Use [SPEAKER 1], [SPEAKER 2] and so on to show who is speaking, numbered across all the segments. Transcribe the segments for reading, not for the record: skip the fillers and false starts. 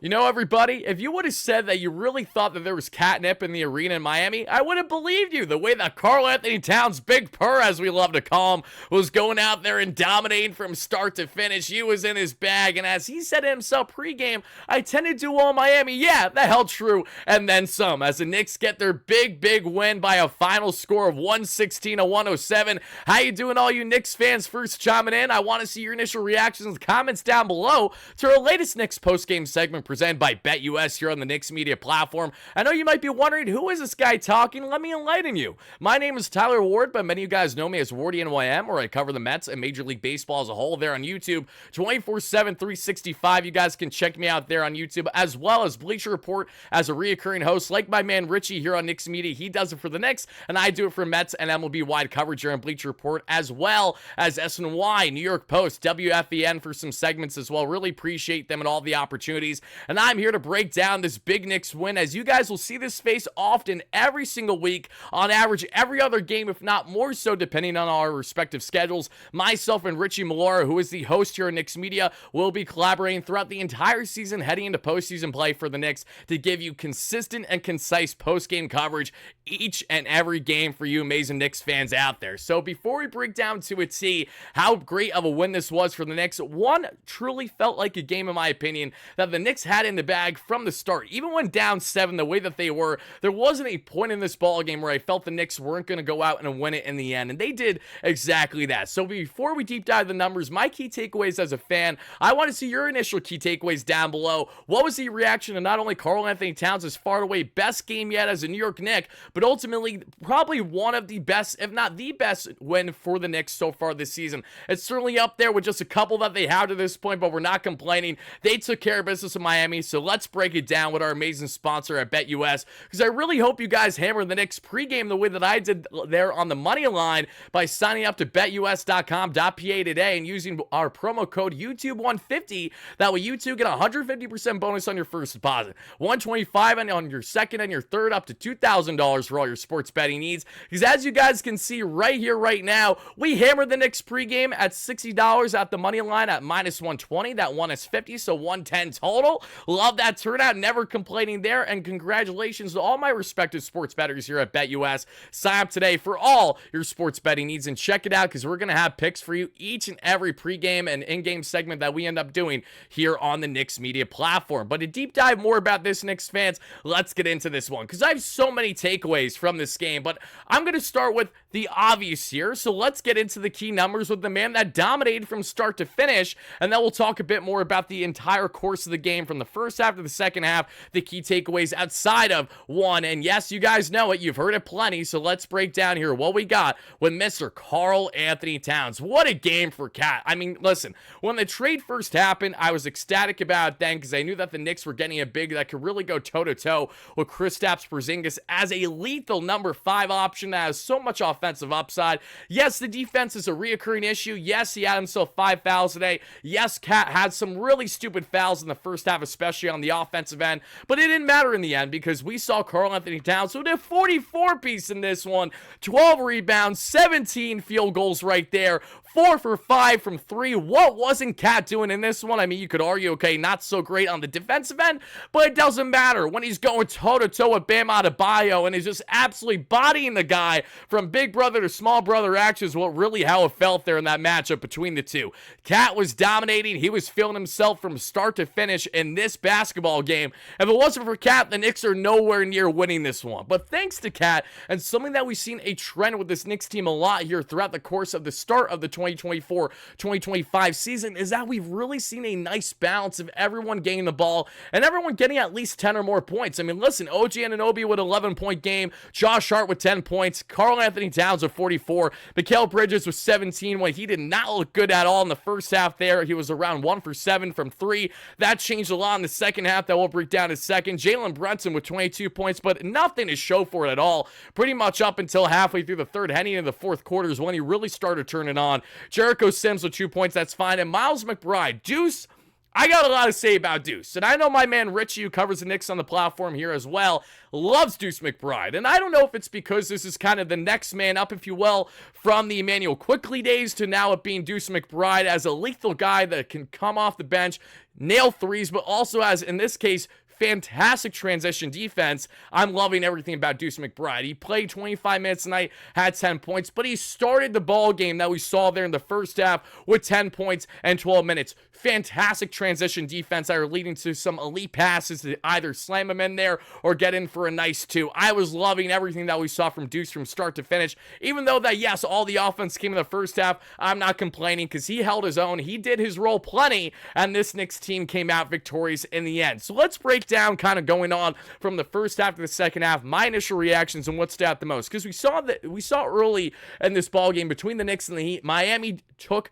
[SPEAKER 1] You know, everybody, if you would have said that you really thought that there was catnip in the arena in Miami, I would have believed you. The way that Karl-Anthony Towns, Big Purr, as we love to call him, was going out there and dominating from start to finish. He was in his bag, and as he said himself pregame, I tended to do all Miami. Yeah, that held true, and then some, as the Knicks get their big win by a final score of 116-107. How you doing, all you Knicks fans? First chiming in, I want to see your initial reactions and comments down below to our latest Knicks postgame segment presented by BetUS here on the Knicks media platform. I know you might be wondering, who is this guy talking? Let me enlighten you. My name is Tyler Ward, but many of you guys know me as Wardy NYM, where I cover the Mets and Major League Baseball as a whole there on YouTube, 24/7, 365. You guys can check me out there on YouTube, as well as Bleacher Report as a reoccurring host, like my man Richie here on Knicks media. He does it for the Knicks, and I do it for Mets and MLB-wide coverage here on Bleacher Report, as well as SNY, New York Post, WFEN for some segments as well. Really appreciate them and all the opportunities. And I'm here to break down this big Knicks win, as you guys will see this face often every single week, on average every other game, if not more so, depending on our respective schedules. Myself and Richie Malora, who is the host here at Knicks Media, will be collaborating throughout the entire season, heading into postseason play for the Knicks, to give you consistent and concise post-game coverage each and every game for you amazing Knicks fans out there. So before we break down to a T how great of a win this was for the Knicks, one truly felt like a game, in my opinion, that the Knicks had in the bag from the start. Even when down 7 the way that they were, there wasn't a point in this ball game where I felt the Knicks weren't going to go out and win it in the end, and they did exactly that. So before we deep dive the numbers, my key takeaways as a fan, I want to see your initial key takeaways down below. What was the reaction to not only Karl-Anthony Towns' far and away best game yet as a New York Knick, but ultimately probably one of the best, if not the best, win for the Knicks so far this season? It's certainly up there with just a couple that they have to this point, but we're not complaining. They took care of business in Miami, so let's break it down with our amazing sponsor at BetUS, because I really hope you guys hammer the Knicks pregame the way that I did there on the money line by signing up to betus.com.pa today and using our promo code YouTube150. That way you too get a 150% bonus on your first deposit, $125 on your second and your third, up to $2,000 for all your sports betting needs. Because as you guys can see right here, right now, we hammered the Knicks pregame at $60 at the money line at -120. That one is 50, so 110 total. Love that turnout, never complaining there, and congratulations to all my respective sports bettors here at BetUS. Sign up today for all your sports betting needs and check it out, because we're going to have picks for you each and every pregame and in-game segment that we end up doing here on the Knicks media platform. But to deep dive more about this, Knicks fans, let's get into this one, because I have so many takeaways from this game, but I'm going to start with the obvious here. So let's get into the key numbers with the man that dominated from start to finish, and then we'll talk a bit more about the entire course of the game from the first half to the second half, the key takeaways outside of one. And yes, you guys know it, you've heard it plenty, so let's break down here what we got with Mr. Karl-Anthony Towns. What a game for Cat. I mean, listen, when the trade first happened, I was ecstatic about it then, because I knew that the Knicks were getting a big that could really go toe-to-toe with Kristaps Porzingis as a lethal number 5 option that has so much offensive upside. Yes, the defense is a reoccurring issue. Yes, he had himself 5 fouls today. Yes, Cat had some really stupid fouls in the first half, especially on the offensive end, but it didn't matter in the end, because we saw Karl-Anthony Towns with a 44-piece in this one, 12 rebounds, 17 field goals right there, 4 for 5 from 3. What wasn't Cat doing in this one? I mean, you could argue, okay, not so great on the defensive end, but it doesn't matter when he's going toe-to-toe with Bam Adebayo and is just absolutely bodying the guy from big brother to small brother action is what really how it felt there in that matchup between the two. Cat was dominating. He was feeling himself from start to finish in this basketball game. If it wasn't for Cat, the Knicks are nowhere near winning this one. But thanks to Cat, and something that we've seen a trend with this Knicks team a lot here throughout the course of the start of the 2024-2025 season, is that we've really seen a nice balance of everyone getting the ball and everyone getting at least 10 or more points. I mean, listen, OG Anunoby with an 11-point game, Josh Hart with 10 points, Karl-Anthony Towns with 44, Mikal Bridges with 17 when he did not look good at all in the first half there. He was around 1 for 7 from 3. That changed a lot in the second half that we'll break down in a second. Jalen Brunson with 22 points, but nothing to show for it at all. Pretty much up until halfway through the third, heading into the fourth quarter is when he really started turning on. Jericho Sims with 2 points, that's fine. And Miles McBride, Deuce, I got a lot to say about Deuce, and I know my man Richie, who covers the Knicks on the platform here as well, loves Deuce McBride, and I don't know if it's because this is kind of the next man up, if you will, from the Emmanuel Quickley days to now it being Deuce McBride as a lethal guy that can come off the bench, nail threes, but also has, in this case, fantastic transition defense. I'm loving everything about Deuce McBride. He played 25 minutes tonight, had 10 points, but he started the ball game that we saw there in the first half with 10 points and 12 minutes. Fantastic transition defense that are leading to some elite passes to either slam him in there or get in for a nice two. I was loving everything that we saw from Deuce from start to finish. Even though that, yes, all the offense came in the first half, I'm not complaining because he held his own. He did his role plenty, and this Knicks team came out victorious in the end. So let's break down kind of going on from the first half to the second half, my initial reactions and what stood out the most, because we saw early in this ball game between the Knicks and the Heat, Miami took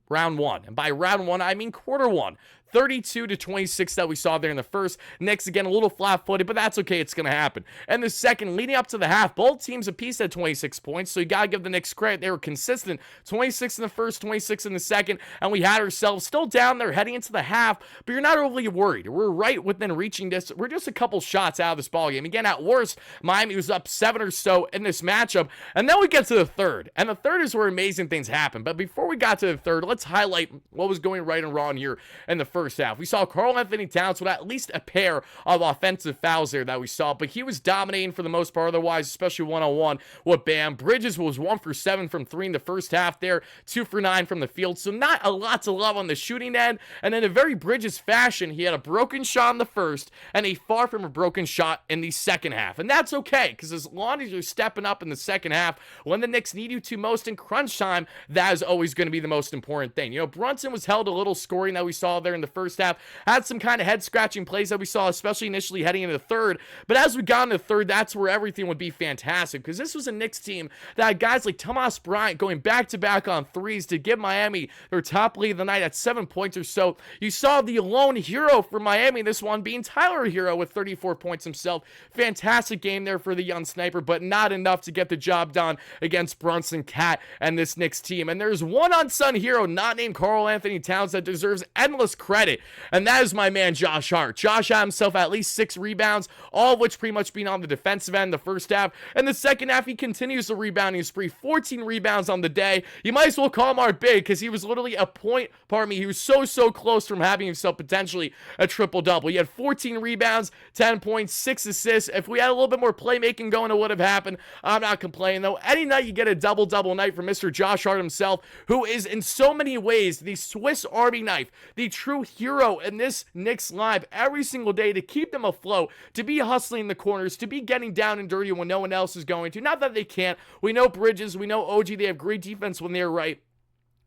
[SPEAKER 1] round one, and by round one I mean quarter one. 32-26 that we saw there in the first. Knicks again a little flat-footed, but that's okay. It's going to happen. And the second, leading up to the half, both teams apiece had 26 points, so you got to give the Knicks credit. They were consistent. 26 in the first, 26 in the second, and we had ourselves still down there heading into the half, but you're not overly worried. We're right within reaching this. We're just a couple shots out of this ballgame. Again, at worst, Miami was up 7 or so in this matchup, and then we get to the third, and the third is where amazing things happen. But before we got to the third, let's highlight what was going right and wrong here in the first half. We saw Karl-Anthony Towns with at least a pair of offensive fouls there that we saw, but he was dominating for the most part otherwise, especially one-on-one with Bam. Bridges was 1 for 7 from 3 in the first half there, 2 for 9 from the field, so not a lot to love on the shooting end. And in a very Bridges fashion, he had a broken shot in the first and a far from a broken shot in the second half. And that's okay, because as long as you're stepping up in the second half, when the Knicks need you to most in crunch time, that is always going to be the most important thing. You know, Brunson was held a little scoring that we saw there in the first half, had some kind of head-scratching plays that we saw, especially initially heading into the third, but as we got into the third, that's where everything would be fantastic, because this was a Knicks team that had guys like Thomas Bryant going back-to-back on threes to give Miami their top lead of the night at 7 points or so. You saw the lone hero for Miami, this one being Tyler Hero with 34 points himself. Fantastic game there for the young sniper, but not enough to get the job done against Brunson, Cat, and this Knicks team. And there's one unsung hero not named Karl-Anthony Towns that deserves endless credit, and that is my man Josh Hart. Josh had himself at least 6 rebounds, all of which pretty much being on the defensive end the first half. And the second half, he continues the rebounding spree. 14 rebounds on the day. You might as well call him our big, because he was literally a point, he was so close from having himself potentially a triple-double. He had 14 rebounds, 10 points, 6 assists. If we had a little bit more playmaking going, it would have happened. I'm not complaining, though. Any night you get a double-double night from Mr. Josh Hart himself, who is in so many ways the Swiss Army knife, the true hero in this Knicks live every single day to keep them afloat, to be hustling the corners, to be getting down and dirty when no one else is going to. Not that they can't. We know Bridges, we know OG, they have great defense when they're right.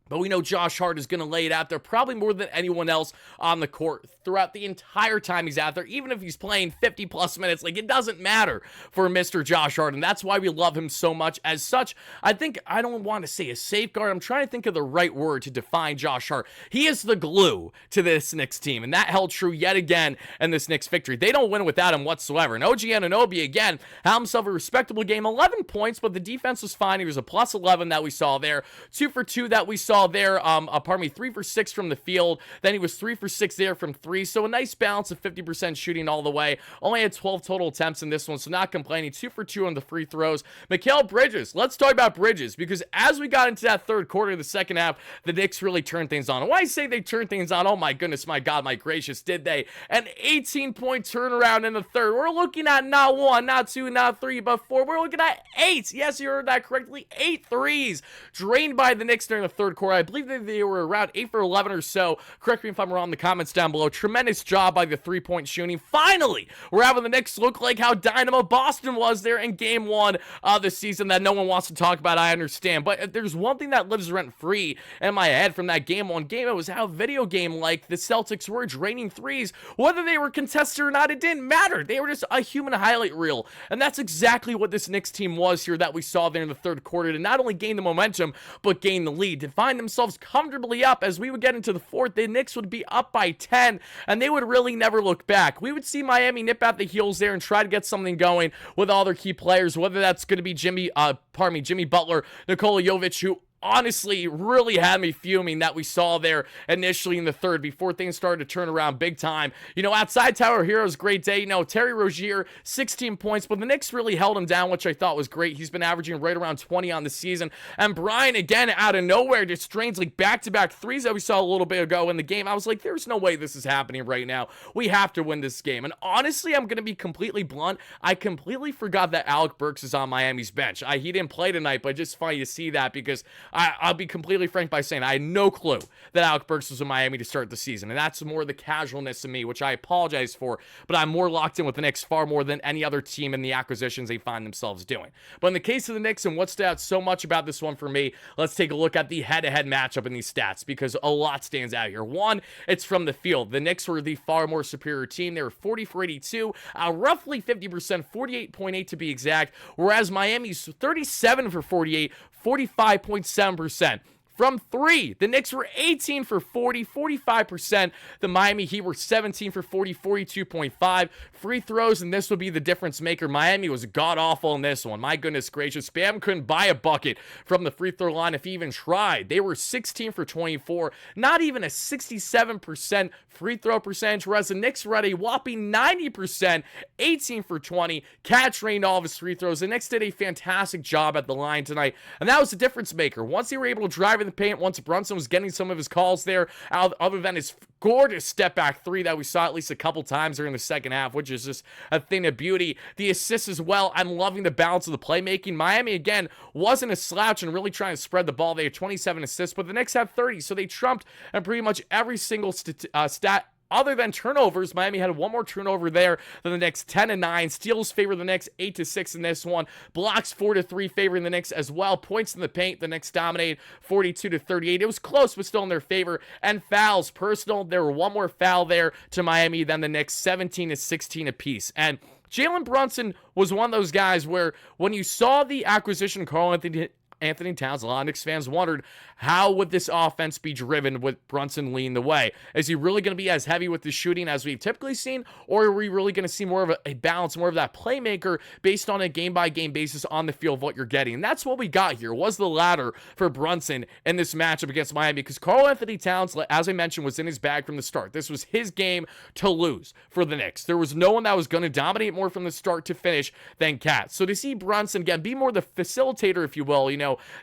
[SPEAKER 1] But we know Josh Hart is going to lay it out there probably more than anyone else on the court throughout the entire time he's out there. Even if he's playing 50-plus minutes, like, it doesn't matter for Mr. Josh Hart. And that's why we love him so much. As such, I think, I don't want to say a safeguard. I'm trying to think of the right word to define Josh Hart. He is the glue to this Knicks team. And that held true yet again in this Knicks victory. They don't win without him whatsoever. And OG Anunoby, again, had himself a respectable game. 11 points, but the defense was fine. He was a plus 11 that we saw there. 2 for 2 that we saw there, 3 for 6 from the field. Then he was 3 for 6 there from 3. So a nice balance of 50% shooting all the way. Only had 12 total attempts in this one, so not complaining. 2 for 2 on the free throws. Mikal Bridges, let's talk about Bridges, because as we got into that third quarter of the second half, the Knicks really turned things on. And when I say they turned things on, oh my goodness, my God, my gracious, did they? An 18-point turnaround in the third. We're looking at not 1, not 2, not 3, but 4. We're looking at 8. Yes, you heard that correctly. 8 threes drained by the Knicks during the third quarter. I believe that they were around 8 for 11 or so. Correct me if I'm wrong in the comments down below. Tremendous job by the three-point shooting. Finally, we're having the Knicks look like how Dynamo Boston was there in Game 1 of the season that no one wants to talk about, I understand. But if there's one thing that lives rent-free in my head from that Game 1 game, it was how video game-like the Celtics were draining threes. Whether they were contested or not, it didn't matter. They were just a human highlight reel. And that's exactly what this Knicks team was here that we saw there in the third quarter, to not only gain the momentum, but gain the lead, to find themselves comfortably up. As we would get into the fourth, the Knicks would be up by 10, and they would really never look back. We would see Miami nip at the heels there and try to get something going with all their key players, whether that's going to be Jimmy Butler, Nikola Jovic, who honestly really had me fuming that we saw there initially in the third before things started to turn around big time. Outside Tower Hero's great day. Terry Rozier, 16 points, but the Knicks really held him down, which I thought was great. He's been averaging right around 20 on the season. And Brian, again, out of nowhere, just strangely back-to-back threes that we saw a little bit ago in the game. I was like, there's no way this is happening right now. We have to win this game. And honestly, I'm going to be completely blunt. I completely forgot that Alec Burks is on Miami's bench. He didn't play tonight, but just funny to see that because I'll be completely frank by saying I had no clue that Alec Burks was in Miami to start the season. And that's more the casualness of me, which I apologize for, but I'm more locked in with the Knicks far more than any other team in the acquisitions they find themselves doing. But in the case of the Knicks and what stood out so much about this one for me, let's take a look at the head-to-head matchup in these stats because a lot stands out here. One, it's from the field. The Knicks were the far more superior team. They were 40 for 82, roughly 50%, 48.8 to be exact, whereas Miami's 37 for 48, 45.7%. From three, the Knicks were 18 for 40, 45%. The Miami Heat were 17 for 40, 42.5. Free throws, and this would be the difference maker. Miami was god-awful in this one. My goodness gracious. Bam couldn't buy a bucket from the free throw line if he even tried. They were 16 for 24, not even a 67% free throw percentage, whereas the Knicks were at a whopping 90%, 18 for 20. Cat drained all of his free throws. The Knicks did a fantastic job at the line tonight, and that was the difference maker. Once they were able to drive in the paint, once Brunson was getting some of his calls there, other than his gorgeous step back three that we saw at least a couple times during the second half, which is just a thing of beauty. The assists as well. I'm loving the balance of the playmaking. Miami, again, wasn't a slouch and really trying to spread the ball. They had 27 assists, but the Knicks had 30, so they trumped in pretty much every single stat. Other than turnovers, Miami had one more turnover there than the Knicks, 10-9. Steals favor the Knicks, 8-6 in this one. Blocks 4-3 favoring the Knicks as well. Points in the paint, the Knicks dominated 42-38. It was close, but still in their favor. And fouls, personal, there were one more foul there to Miami than the Knicks, 17-16 apiece. And Jalen Brunson was one of those guys where when you saw the acquisition of Karl-Anthony Towns, a lot of Knicks fans wondered, how would this offense be driven with Brunson leading the way? Is he really going to be as heavy with the shooting as we've typically seen, or are we really going to see more of a balance, more of that playmaker based on a game-by-game basis on the field of what you're getting? And that's what we got here, was the latter for Brunson in this matchup against Miami, because Karl-Anthony Towns, as I mentioned, was in his bag from the start. This was his game to lose for the Knicks. There was no one that was going to dominate more from the start to finish than Cat. So to see Brunson, again, be more the facilitator, if you will,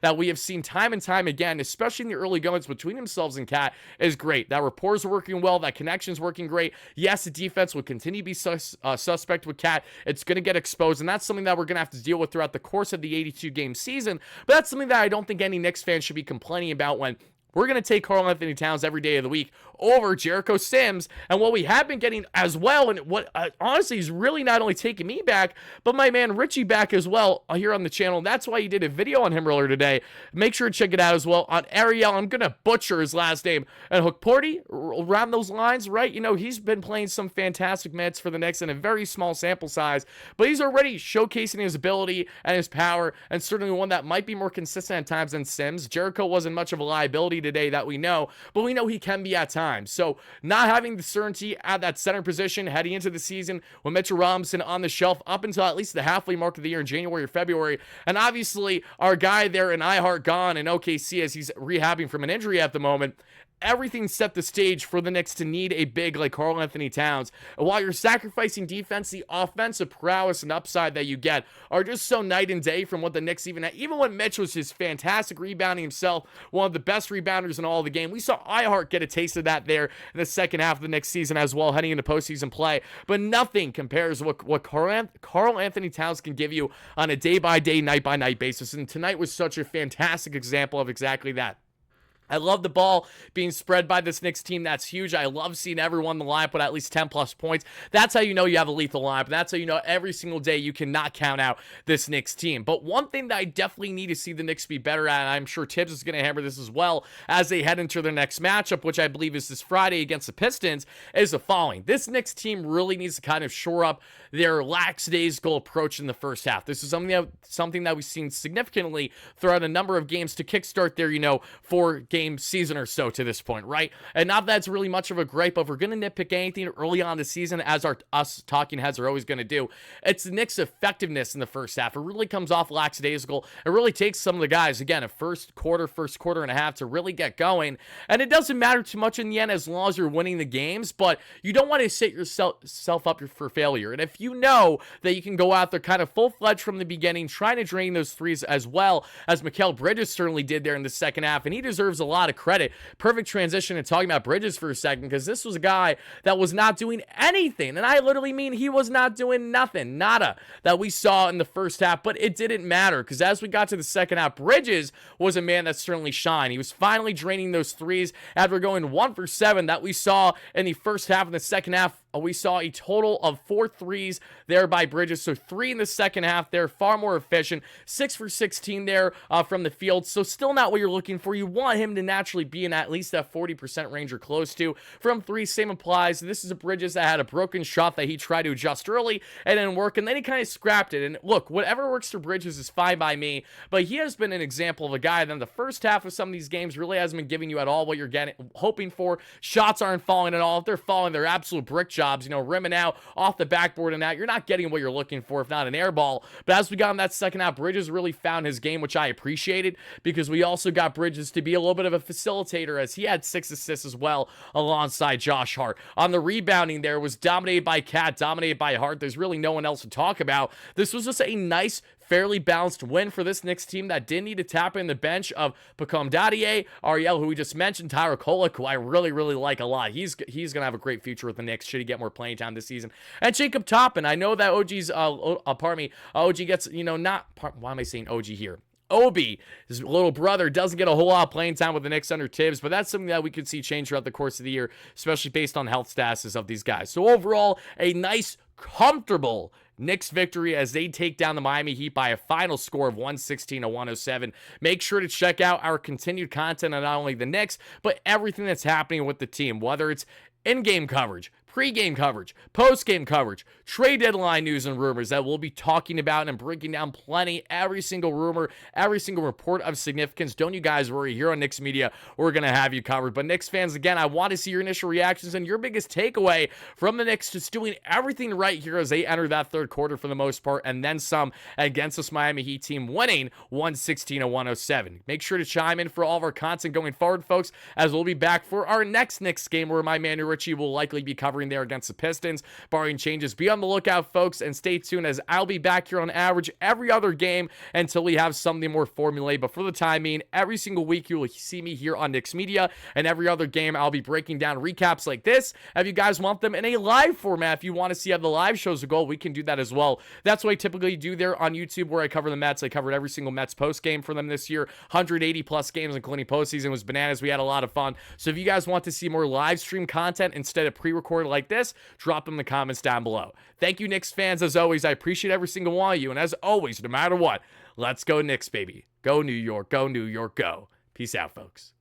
[SPEAKER 1] that we have seen time and time again, especially in the early goings between themselves and Cat, is great. That rapport is working well. That connection's working great. Yes, the defense will continue to be suspect with Cat. It's going to get exposed, and that's something that we're going to have to deal with throughout the course of the 82-game season. But that's something that I don't think any Knicks fan should be complaining about when we're going to take Karl-Anthony Towns every day of the week over Jericho Sims. And what we have been getting as well, and what honestly is really not only taking me back, but my man Richie back as well here on the channel. And that's why he did a video on him earlier today. Make sure to check it out as well on Ariel. I'm going to butcher his last name. And Hookporty, around those lines, right? He's been playing some fantastic minutes for the Knicks in a very small sample size, but he's already showcasing his ability and his power, and certainly one that might be more consistent at times than Sims. Jericho wasn't much of a liability today that we know, but we know he can be at times. So not having the certainty at that center position heading into the season with Mitchell Robinson on the shelf up until at least the halfway mark of the year in January or February, and obviously our guy there in Hart gone in OKC as he's rehabbing from an injury at the moment, everything set the stage for the Knicks to need a big like Karl-Anthony Towns. And while you're sacrificing defense, the offensive prowess and upside that you get are just so night and day from what the Knicks even had. Even when Mitch was his fantastic rebounding himself, one of the best rebounders in all of the game, we saw Ihart get a taste of that there in the second half of the next season as well, heading into postseason play. But nothing compares to what Karl-Anthony Towns can give you on a day-by-day, night-by-night basis. And tonight was such a fantastic example of exactly that. I love the ball being spread by this Knicks team. That's huge. I love seeing everyone in the lineup with at least 10-plus points. That's how you know you have a lethal lineup. That's how you know every single day you cannot count out this Knicks team. But one thing that I definitely need to see the Knicks be better at, and I'm sure Tibbs is going to hammer this as well as they head into their next matchup, which I believe is this Friday against the Pistons, is the following. This Knicks team really needs to kind of shore up their lackadaisical approach in the first half. This is something that we've seen significantly throughout a number of games to kickstart their, 4-game game, season or so to this point, right? And not that it's really much of a gripe, but if we're going to nitpick anything early on the season, as us talking heads are always going to do, it's the Knicks' effectiveness in the first half. It really comes off lackadaisical. It really takes some of the guys, again, a first quarter and a half to really get going. And it doesn't matter too much in the end as long as you're winning the games, but you don't want to set yourself up for failure. And if you know that you can go out there kind of full-fledged from the beginning, trying to drain those threes as well as Mikal Bridges certainly did there in the second half, and he deserves a lot of credit. Perfect transition and talking about Bridges for a second, because this was a guy that was not doing anything, and I literally mean he was not doing nothing, nada, that we saw in the first half, but it didn't matter, because as we got to the second half, Bridges was a man that certainly shined. He was finally draining those threes after going 1 for 7 that we saw in the first half. In the second half, we saw a total of 4 threes there by Bridges, so 3 in the second half there, far more efficient, 6 for 16 there from the field, so still not what you're looking for. You want him to naturally be in at least that 40% range or close to. From 3, same applies. This is a Bridges that had a broken shot that he tried to adjust early and didn't work, and then he kind of scrapped it. And look, whatever works for Bridges is fine by me, but he has been an example of a guy that in the first half of some of these games really hasn't been giving you at all what you're hoping for. Shots aren't falling at all. If they're falling, they're absolute brick jobs, rimming out off the backboard and that. You're not getting what you're looking for, if not an air ball. But as we got in that second half, Bridges really found his game, which I appreciated, because we also got Bridges to be a little bit of a facilitator, as he had 6 assists as well alongside Josh Hart. On the rebounding there, was dominated by Cat, dominated by Hart. There's really no one else to talk about. This was just a nice, fairly balanced win for this Knicks team that didn't need to tap in the bench of Pacom Dadier, Ariel, who we just mentioned, Tyler Kolek, who I really like a lot. He's going to have a great future with the Knicks should he get more playing time this season. And Jacob Toppin. I know that OG gets, why am I saying OG here? Obi, his little brother, doesn't get a whole lot of playing time with the Knicks under Tibbs, but that's something that we could see change throughout the course of the year, especially based on health statuses of these guys. So overall, a nice, comfortable Knicks victory as they take down the Miami Heat by a final score of 116-107. Make sure to check out our continued content on not only the Knicks, but everything that's happening with the team, whether it's in-game coverage, pre-game coverage, post-game coverage, trade deadline news and rumors that we'll be talking about and breaking down plenty, every single rumor, every single report of significance. Don't you guys worry, here on Knicks Media, we're going to have you covered. But Knicks fans, again, I want to see your initial reactions and your biggest takeaway from the Knicks just doing everything right here as they enter that third quarter for the most part, and then some against this Miami Heat team, winning 116-107. Make sure to chime in for all of our content going forward, folks, as we'll be back for our next Knicks game where my man Richie will likely be covering there against the Pistons, barring changes. Be on the lookout, folks, and stay tuned as I'll be back here on average every other game until we have something more formulated. But for the time being, every single week you will see me here on Knicks Media, and every other game I'll be breaking down recaps like this. If you guys want them in a live format, if you want to see how the live shows go, we can do that as well. That's what I typically do there on YouTube, where I cover the Mets. I covered every single Mets post game for them this year, 180 plus games, including postseason. It was bananas. We had a lot of fun. So if you guys want to see more live stream content instead of pre-recorded like this, drop them in the comments down below. Thank you, Knicks fans. As always, I appreciate every single one of you. And as always, no matter what, let's go Knicks, baby. Go New York, go New York, go. Peace out, folks.